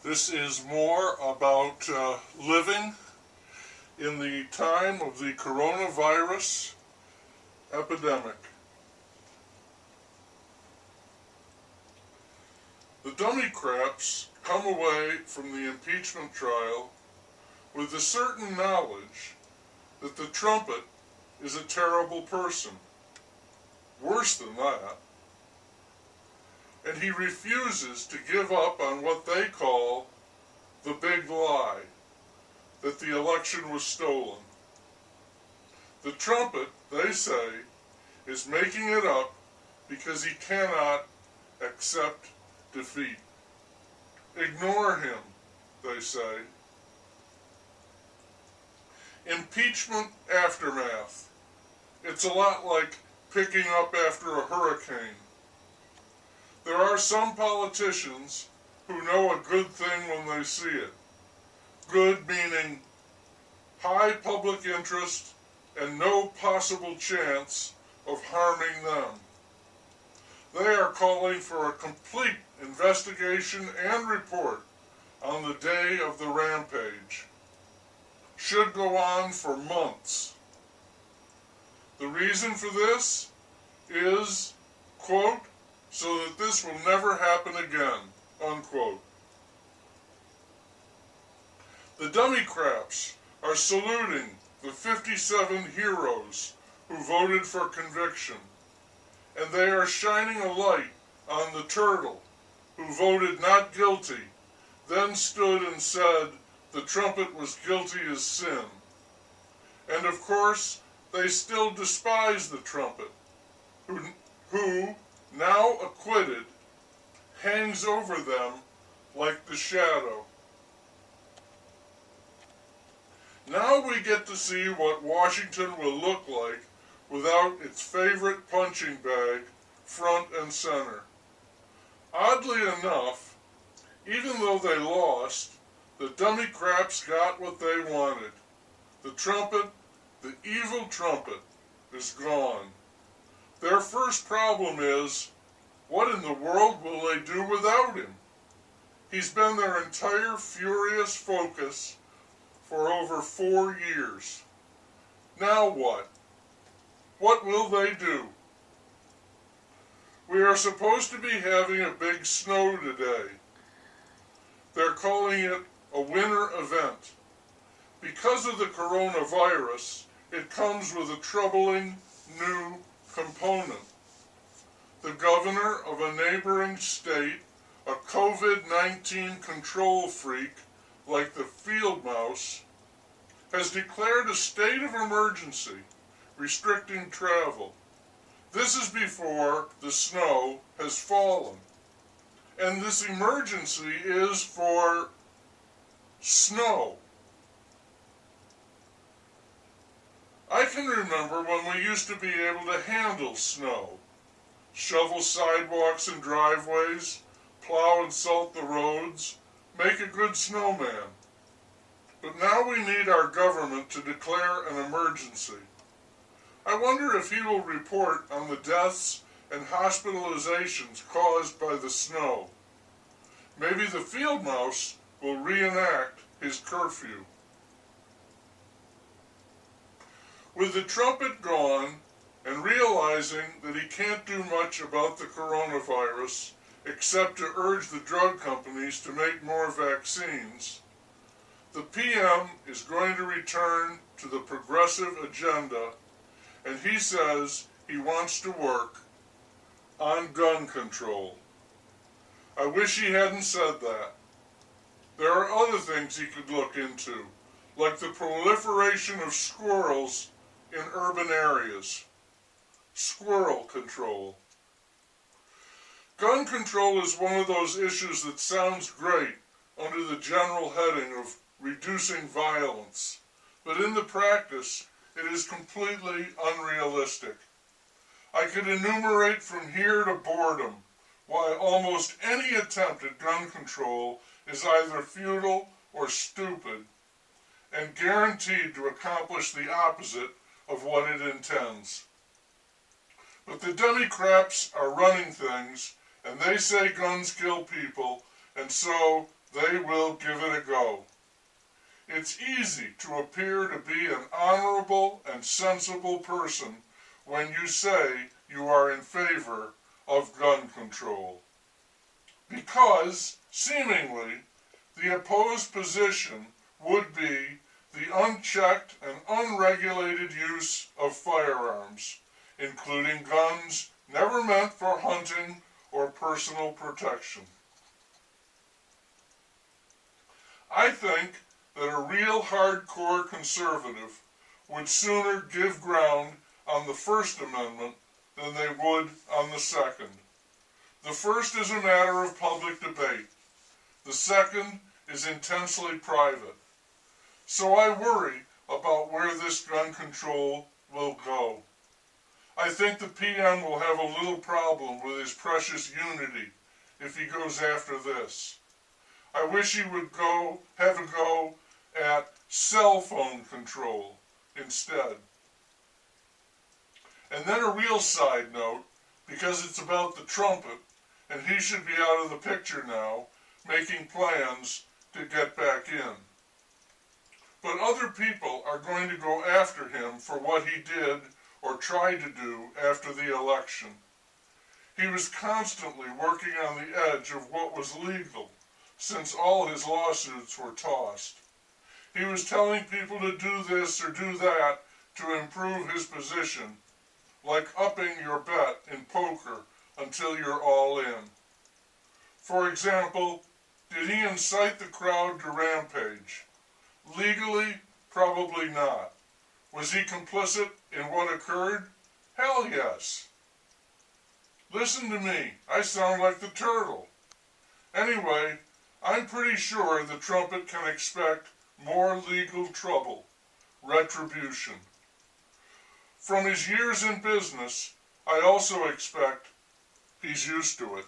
This is more about living in the time of the coronavirus epidemic. The dummy craps come away from the impeachment trial with the certain knowledge that the trumpet is a terrible person. Worse than that. And he refuses to give up on what they call the big lie, that the election was stolen. The trumpet, they say, is making it up because he cannot accept defeat. Ignore him, they say. Impeachment aftermath. It's a lot like picking up after a hurricane. There are some politicians who know a good thing when they see it. Good meaning high public interest and no possible chance of harming them. They are calling for a complete investigation and report on the day of the rampage. Should go on for months. The reason for this is, quote, so that this will never happen again, unquote. The dummy craps are saluting the 57 heroes who voted for conviction, and they are shining a light on the turtle who voted not guilty, then stood and said the trumpet was guilty as sin. And of course, they still despise the trumpet, who now acquitted, hangs over them like the shadow. Now we get to see what Washington will look like without its favorite punching bag front and center. Oddly enough, even though they lost, the dummy craps got what they wanted. The trumpet, the evil trumpet, is gone. Their first problem is, what in the world will they do without him? He's been their entire furious focus for over 4 years. Now what? What will they do? We are supposed to be having a big snow today. They're calling it a winter event. Because of the coronavirus, it comes with a troubling new component. The governor of a neighboring state, a COVID-19 control freak like the field mouse, has declared a state of emergency restricting travel. This is before the snow has fallen. And this emergency is for snow. I can remember when we used to be able to handle snow, shovel sidewalks and driveways, plow and salt the roads, make a good snowman. But now we need our government to declare an emergency. I wonder if he will report on the deaths and hospitalizations caused by the snow. Maybe the field mouse will reenact his curfew. With the trumpet gone, and realizing that he can't do much about the coronavirus except to urge the drug companies to make more vaccines, the PM is going to return to the progressive agenda, and he says he wants to work on gun control. I wish he hadn't said that. There are other things he could look into, like the proliferation of squirrels in urban areas. Squirrel control. Gun control is one of those issues that sounds great under the general heading of reducing violence, but in the practice it is completely unrealistic. I could enumerate from here to boredom why almost any attempt at gun control is either futile or stupid, and guaranteed to accomplish the opposite of what it intends. But the dummy craps are running things, and they say guns kill people, and so they will give it a go. It's easy to appear to be an honorable and sensible person when you say you are in favor of gun control. Because, seemingly, the opposed position would be the unchecked and unregulated use of firearms, including guns never meant for hunting or personal protection. I think that a real hardcore conservative would sooner give ground on the First Amendment than they would on the Second. The first is a matter of public debate. The second is intensely private. So I worry about where this gun control will go. I think the PM will have a little problem with his precious unity if he goes after this. I wish he would have a go at cell phone control instead. And then a real side note, because it's about the trumpet, and he should be out of the picture now, making plans to get back in. But other people are going to go after him for what he did or tried to do after the election. He was constantly working on the edge of what was legal, since all his lawsuits were tossed. He was telling people to do this or do that to improve his position, like upping your bet in poker until you're all in. For example, did he incite the crowd to rampage? Legally, probably not. Was he complicit in what occurred? Hell yes. Listen to me, I sound like the turtle. Anyway, I'm pretty sure the trumpet can expect more legal trouble, retribution. From his years in business, I also expect he's used to it.